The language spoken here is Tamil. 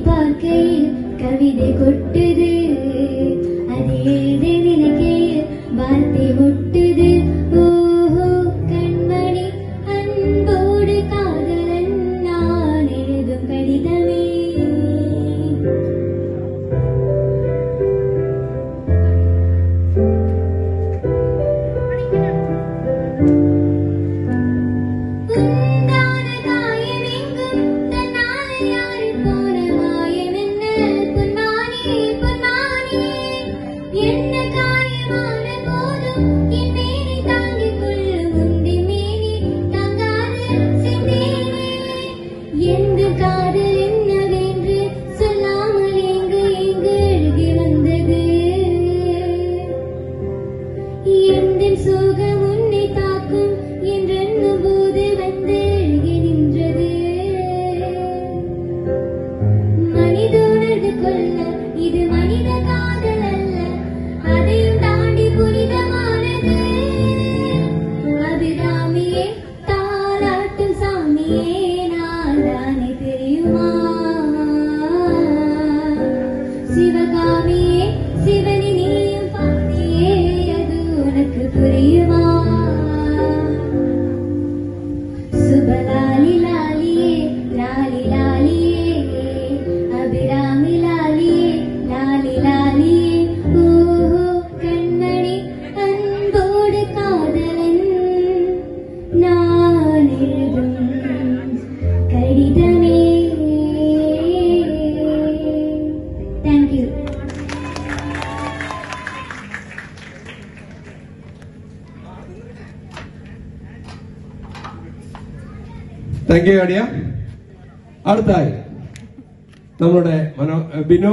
பார்க்கையில் கவிதை கொட்டுது, அது எழுத நினைக்கையில் வார்த்தை முட்டுது. ஓஹோ கண்மணி அன்போடு காதலன் நான் எழுதும் கடிதமே. சோகம் உன்னை தாக்கும் என்றென்னும் போது வந்து எழுகி நின்றது. மனித உணர்ந்து கொள்ள இது மனித காதல் அல்ல, அதையும் தாண்டி புனிதமானது. அபிராமியே தாலாட்டும் சாமியே நான் தானே தெரியுமா? சிவகாமியே சிவனி நீயும் பாத்தியே அது உனக்கு புரியுமா? சுபலாலி லாலியே லாலி லாலியே அபிராமி லாலியே லாலி லாலியே. ஓஹோ கண்மணி அன்போடு காதலன் நான் எழுதும் கடிதமே. தேங்க்யூ. താങ്ക് യു ആടിയ. അടുത്തായി നമ്മുടെ ബിനോ